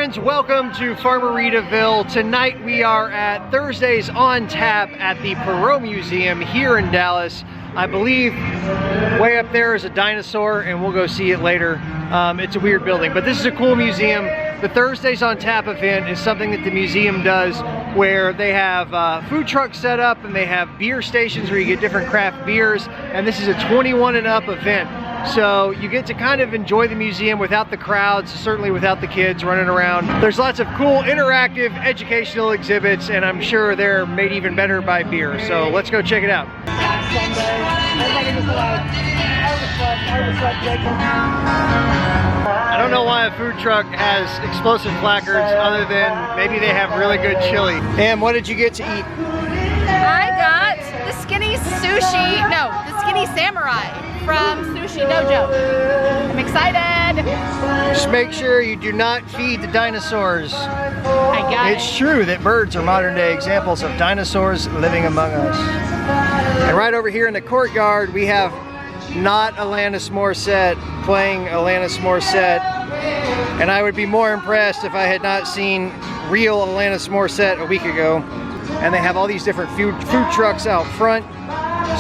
friends, welcome to Farmeritaville. Tonight we are at Thursdays on Tap at the Perot Museum here in Dallas. I believe way up there is a dinosaur and we'll go see it later. It's a weird building, but this is a cool museum. The Thursdays on Tap event is something that the museum does where they have food trucks set up and they have beer stations where you get different craft beers, and this is a 21 and up event. So you get to kind of enjoy the museum without the crowds, certainly without the kids running around. There's lots of cool interactive educational exhibits, and I'm sure they're made even better by beer. So let's go check it out. I don't know why a food truck has explosive placards other than maybe they have really good chili. And what did you get to eat? I got the skinny samurai from Sushi Dojo. I'm excited. Just make sure you do not feed the dinosaurs. I got it. It's true that birds are modern day examples of dinosaurs living among us. And right over here in the courtyard, we have not Alanis Morissette playing Alanis Morissette. And I would be more impressed if I had not seen real Alanis Morissette a week ago. And they have all these different food trucks out front.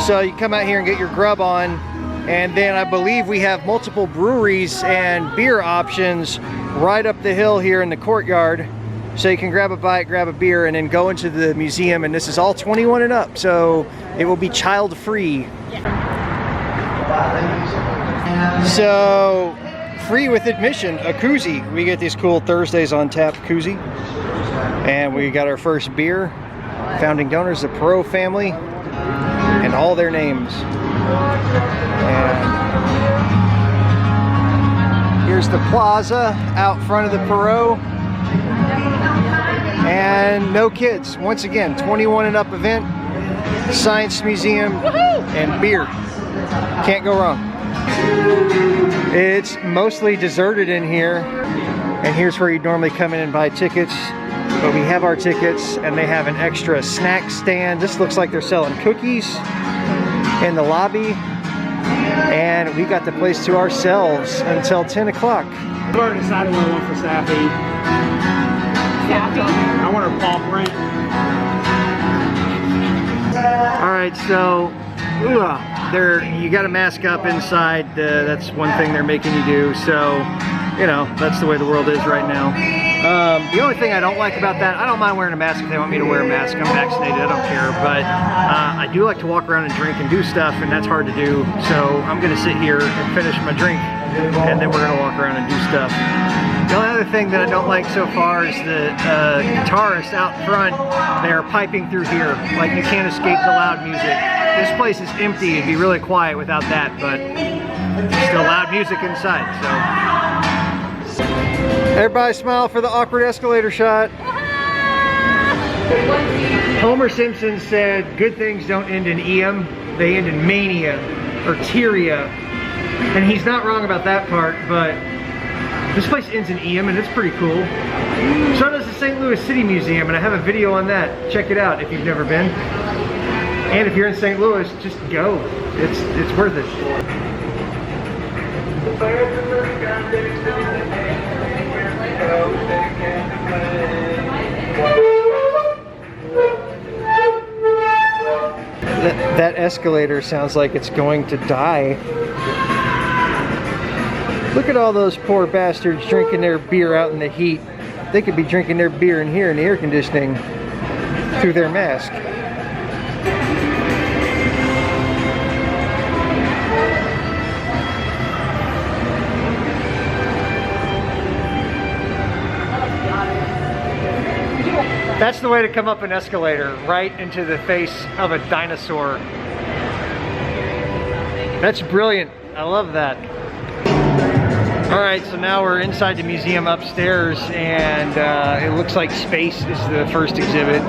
So you come out here and get your grub on. And then I believe we have multiple breweries and beer options right up the hill here in the courtyard. So you can grab a bite, grab a beer, and then go into the museum. And this is all 21 and up, so it will be child free. So free with admission, a koozie. We get these cool Thursdays on Tap koozie. And we got our first beer. Founding donors, the Perot family, and all their names. And here's the plaza out front of the Perot. And no kids. Once again, 21 and up event, science museum, and beer. Can't go wrong. It's mostly deserted in here. And here's where you'd normally come in and buy tickets. But we have our tickets, and they have an extra snack stand. This looks like they're selling cookies in the lobby. And we got the place to ourselves until 10 o'clock. I've already decided what I want for Sappy. Sappy? I want her paw print. Alright, so you got to mask up inside. That's one thing they're making you do. So, you know, that's the way the world is right now. The only thing I don't like about that, I don't mind wearing a mask if they want me to wear a mask. I'm vaccinated, I don't care. But I do like to walk around and drink and do stuff, and that's hard to do. So I'm going to sit here and finish my drink, and then we're going to walk around and do stuff. The only other thing that I don't like so far is the guitarists out front. They are piping through here. Like, you can't escape the loud music. This place is empty. It'd be really quiet without that, but still loud music inside. So everybody smile for the awkward escalator shot. Homer Simpson said, good things don't end in Eam, they end in mania or Tyria. And he's not wrong about that part, but this place ends in Eam, and it's pretty cool. So does the St. Louis City Museum, and I have a video on that. Check it out if you've never been. And if you're in St. Louis, just go. It's worth it. That escalator sounds like it's going to die. Look at all those poor bastards drinking their beer out in the heat. They could be drinking their beer in here in the air conditioning through their mask. That's the way to come up an escalator, right into the face of a dinosaur. That's brilliant. I love that. All right, so now we're inside the museum upstairs, and it looks like space is the first exhibit.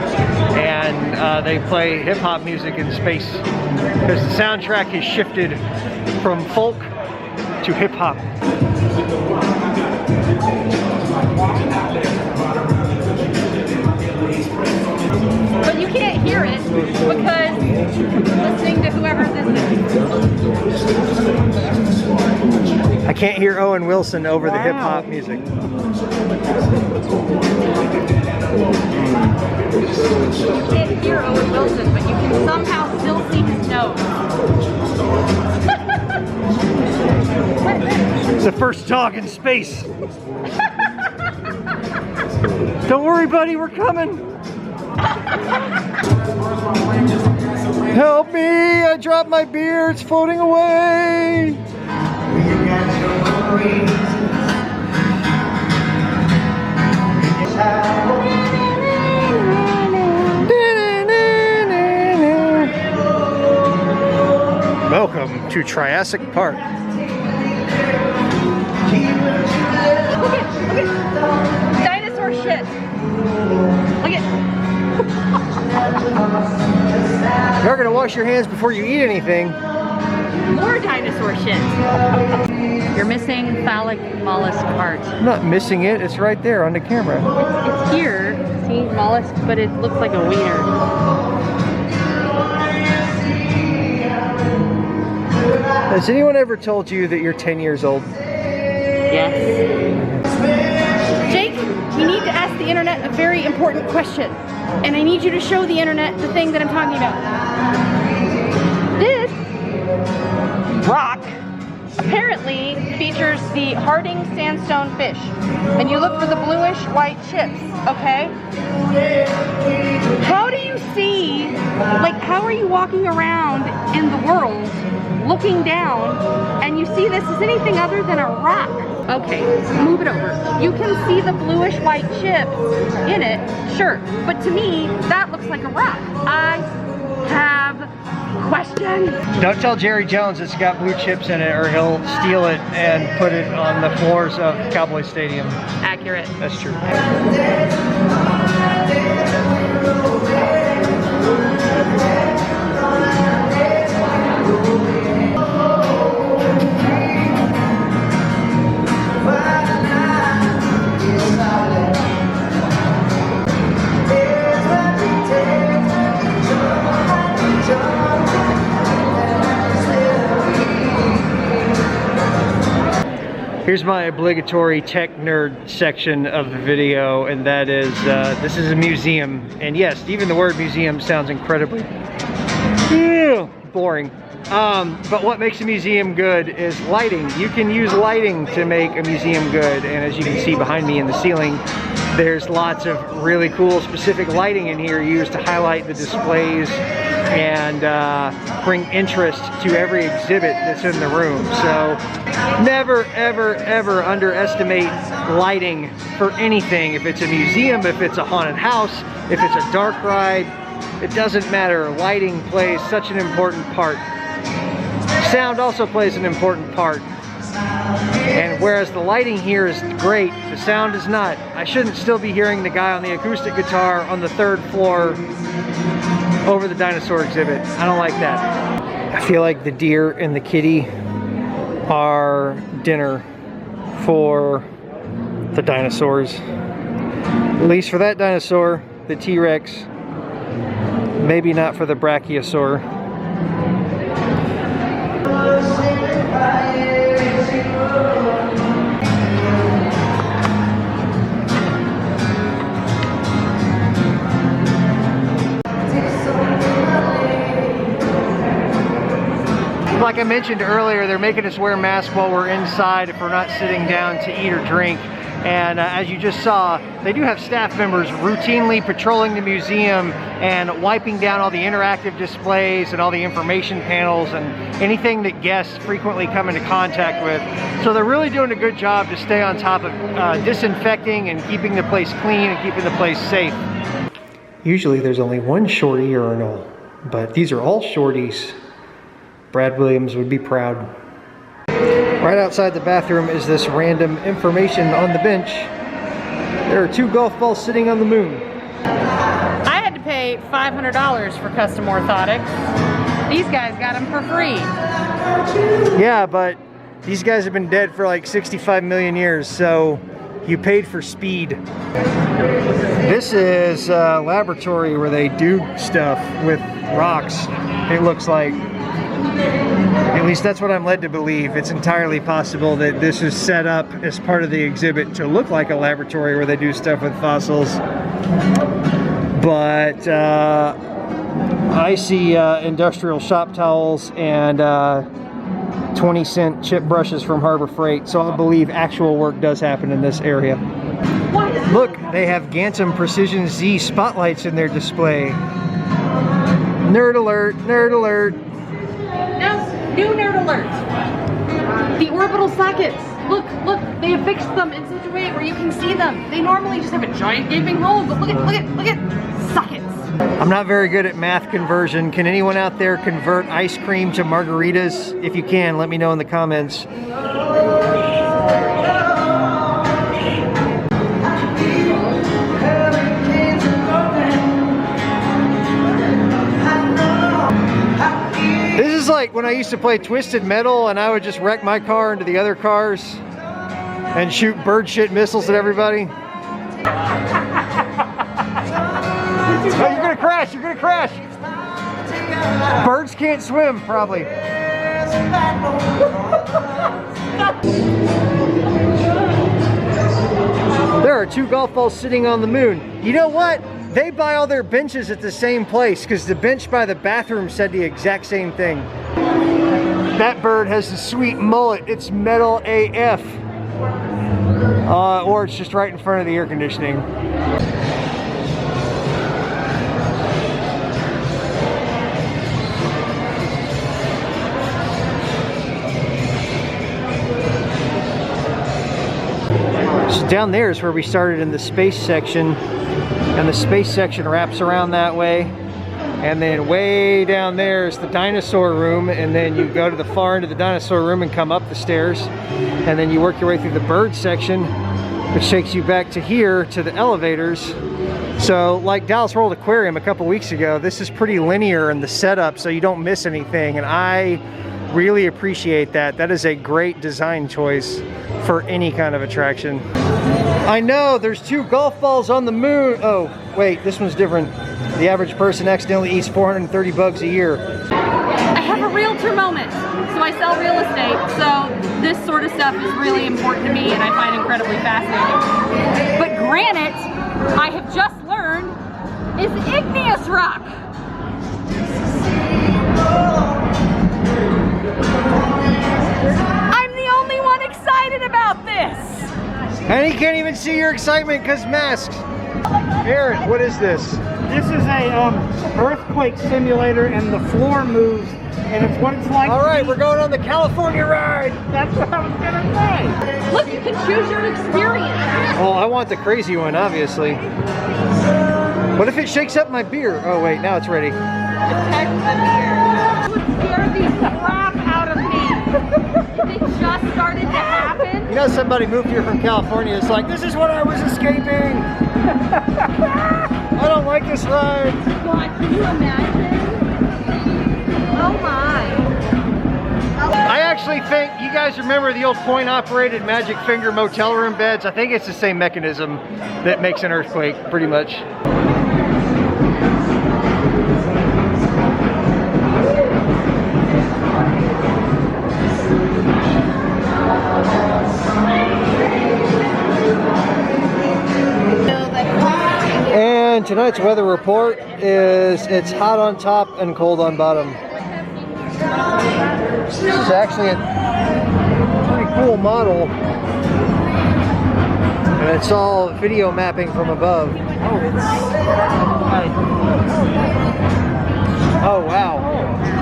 And they play hip-hop music in space because the soundtrack has shifted from folk to hip-hop. But you can't hear it because listening to whoever's in there. can't hear Owen Wilson over the hip hop music. You can't hear Owen Wilson, but you can somehow still see his nose. It's the first dog in space. Don't worry, buddy, we're coming. Help me! I dropped my beer. It's floating away. Welcome to Triassic Park. Look at dinosaur shit. Look at. You're gonna wash your hands before you eat anything. More dinosaur shit. You're missing phallic mollusk part. I'm not missing it. It's right there on the camera. It's here. See, mollusk, but it looks like a wiener. Has anyone ever told you that you're 10 years old? Yes. Jake, you need to ask the internet a very important question. And I need you to show the internet the thing that I'm talking about. This rock apparently features the Harding sandstone fish. And you look for the bluish white chips, okay? How do you see, like how are you walking around in the world looking down and you see this as anything other than a rock? Okay, move it over. You can see the bluish white chips in it, sure. But to me, that looks like a rock. I have questions. Don't tell Jerry Jones it's got blue chips in it or he'll steal it and put it on the floors of Cowboy Stadium. Accurate. That's true. Here's my obligatory tech nerd section of the video, and that is, this is a museum. And yes, even the word museum sounds incredibly boring. But what makes a museum good is lighting. You can use lighting to make a museum good, and as you can see behind me in the ceiling, there's lots of really cool specific lighting in here used to highlight the displays and bring interest to every exhibit that's in the room. So never, ever, ever underestimate lighting for anything. If it's a museum, if it's a haunted house, if it's a dark ride, it doesn't matter. Lighting plays such an important part. Sound also plays an important part. And whereas the lighting here is great, the sound is not. I shouldn't still be hearing the guy on the acoustic guitar on the 3rd floor over the dinosaur exhibit. I don't like that. I feel like the deer and the kitty are dinner for the dinosaurs. At least for that dinosaur, the T-Rex. Maybe not for the brachiosaur. Like I mentioned earlier, they're making us wear masks while we're inside if we're not sitting down to eat or drink. And as you just saw, they do have staff members routinely patrolling the museum and wiping down all the interactive displays and all the information panels and anything that guests frequently come into contact with. So they're really doing a good job to stay on top of disinfecting and keeping the place clean and keeping the place safe. Usually there's only one shorty urinal, but these are all shorties. Brad Williams would be proud. Right outside the bathroom is this random information on the bench. There are 2 golf balls sitting on the moon. I had to pay $500 for custom orthotics. These guys got them for free. Yeah, but these guys have been dead for like 65 million years, so you paid for speed. This is a laboratory where they do stuff with rocks, it looks like. At least that's what I'm led to believe. It's entirely possible that this is set up as part of the exhibit to look like a laboratory where they do stuff with fossils. But I see industrial shop towels and 20-cent chip brushes from Harbor Freight, so I believe actual work does happen in this area. Look, they have Gantom Precision Z spotlights in their display. Nerd alert, nerd alert. No, new nerd alert. The orbital sockets. Look, they have fixed them in such a way where you can see them. They normally just have a giant gaping hole, but look at sockets. I'm not very good at math conversion. Can anyone out there convert ice cream to margaritas? If you can, let me know in the comments. This is like when I used to play Twisted Metal and I would just wreck my car into the other cars and shoot bird shit missiles at everybody. Oh, you're gonna crash, you're gonna crash. Birds can't swim, probably. There are 2 golf balls sitting on the moon. You know what? They buy all their benches at the same place because the bench by the bathroom said the exact same thing. That bird has a sweet mullet. It's metal AF. Or it's just right in front of the air conditioning. So down there is where we started in the space section, and the space section wraps around that way, and then way down there is the dinosaur room, and then you go to the far end of the dinosaur room and come up the stairs, and then you work your way through the bird section, which takes you back to here to the elevators. So like Dallas World Aquarium a couple weeks ago, this is pretty linear in the setup so you don't miss anything, and I really appreciate that. That is a great design choice for any kind of attraction. I know, there's 2 golf balls on the moon. Oh, wait, this one's different. The average person accidentally eats 430 bugs a year. I have a realtor moment. So I sell real estate, so this sort of stuff is really important to me and I find incredibly fascinating. But granite, I have just learned, is igneous rock. I'm the only one excited about this. And he can't even see your excitement because masks. Aaron, what is this? This is a earthquake simulator, and the floor moves, and it's what it's like. All right, we're going on the California ride. That's what I was gonna say. Look, you can choose your experience. Well, I want the crazy one, obviously. What if it shakes up my beer? Oh wait, now it's ready. It would scare the crap out of me. If it just started to happen. You know, somebody moved here from California. It's like, this is what I was escaping. I don't like this ride. God, can you imagine? Oh my. I actually think, you guys remember the old coin-operated Magic Finger motel room beds? I think it's the same mechanism that makes an earthquake, pretty much. And tonight's weather report is it's hot on top and cold on bottom. This is actually a pretty cool model. And it's all video mapping from above. Oh wow.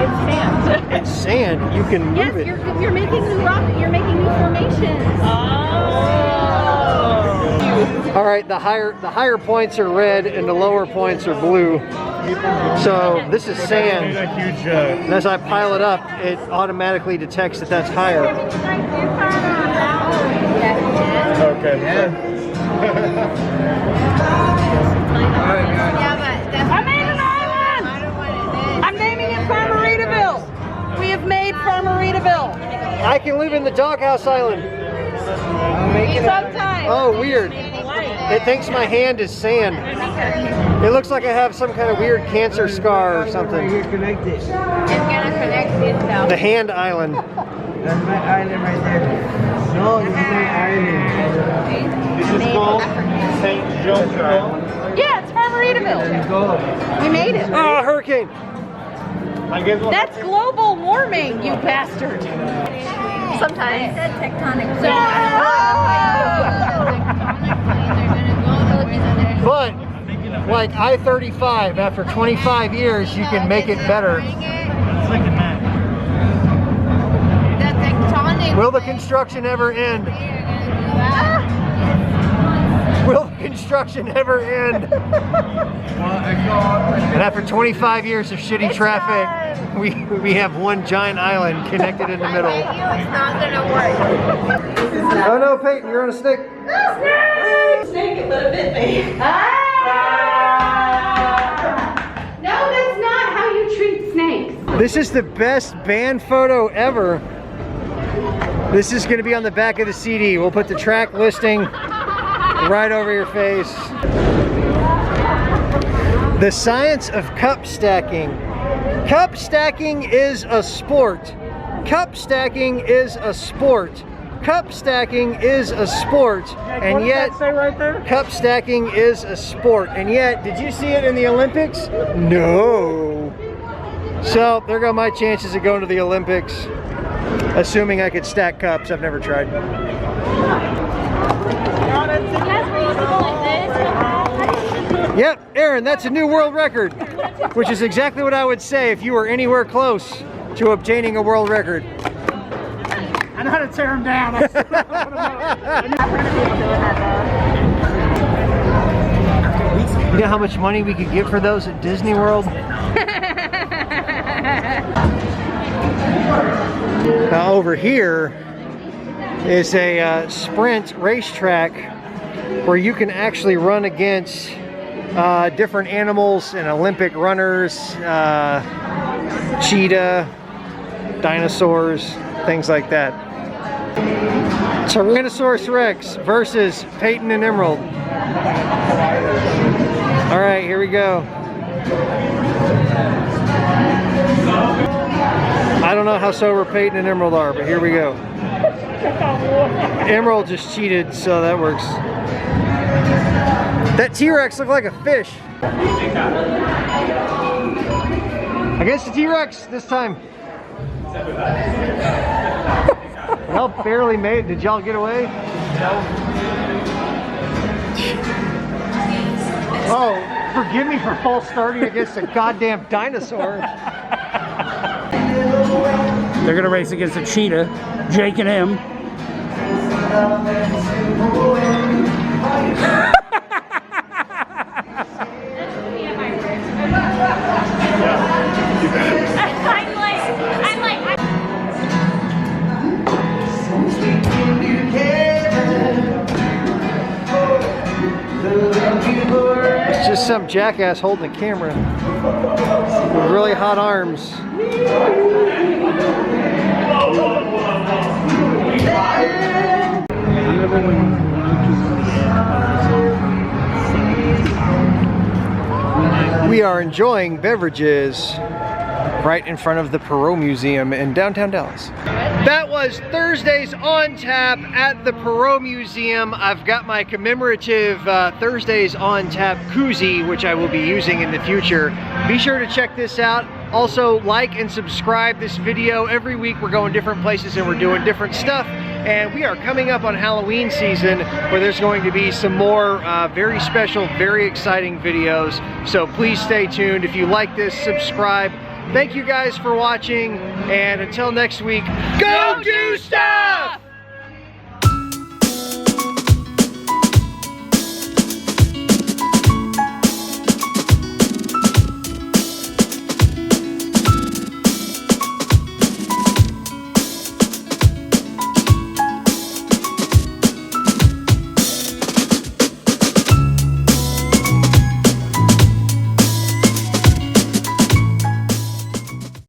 It's sand. It's sand. You can move it. Yes, you're making new rock. You're making new formations. All right, the higher points are red and the lower points are blue. So this is sand. And as I pile it up, it automatically detects that that's higher. Okay. I made an island! I'm naming it Farmeritaville. We have made Farmeritaville. I can live in the doghouse island. Sometimes. Oh, weird. It thinks my hand is sand. It looks like I have some kind of weird cancer scar or something. It's gonna connect itself. The hand island. That's my island right there. No, this is my island. This is called St. John's Island. Yeah, it's Farmeritaville. We made it. Oh, hurricane. That's global warming, you bastard. Sometimes. I said tectonic. So But, like I-35, after 25 years, you can make it better. Will the construction ever end? Will the construction ever end? And after 25 years of shitty traffic, we have one giant island connected in the middle. It's not gonna work. Oh no, Peyton, you're on a stick. Snake, it would have bit me. No, that's not how you treat snakes. This is the best band photo ever. This is going to be on the back of the CD. We'll put the track listing right over your face. The science of cup stacking. Cup stacking is a sport. Cup stacking is a sport. Cup stacking is a sport. And yet, Say right there? cup stacking is a sport. And yet, did you see it in the Olympics? No. So, there go my chances of going to the Olympics. Assuming I could stack cups. I've never tried. Yep, Aaron, that's a new world record. Which is exactly what I would say if you were anywhere close to obtaining a world record. I know how to tear them down. You know how much money we could get for those at Disney World? Now over here is a sprint racetrack where you can actually run against different animals and Olympic runners, cheetah, dinosaurs, things like that. Tyrannosaurus Rex versus Peyton and Emerald. All right, here we go. I don't know how sober Peyton and Emerald are, but here we go. Emerald just cheated, so that works. That T-Rex looked like a fish. I guess the T-Rex this time. Y'all barely made it. Did y'all get away? Oh, forgive me for false starting against a goddamn dinosaur. They're gonna race against a cheetah, Jake and him. It's just some jackass holding the camera with really hot arms. We are enjoying beverages right in front of the Perot Museum in downtown Dallas. That was Thursdays on Tap at the Perot Museum. I've got my commemorative Thursdays on Tap koozie, which I will be using in the future. Be sure to check this out. Also, like and subscribe this video. Every week we're going different places and we're doing different stuff. And we are coming up on Halloween season where there's going to be some more very special, very exciting videos. So please stay tuned. If you like this, subscribe. Thank you guys for watching, and until next week, go do stuff!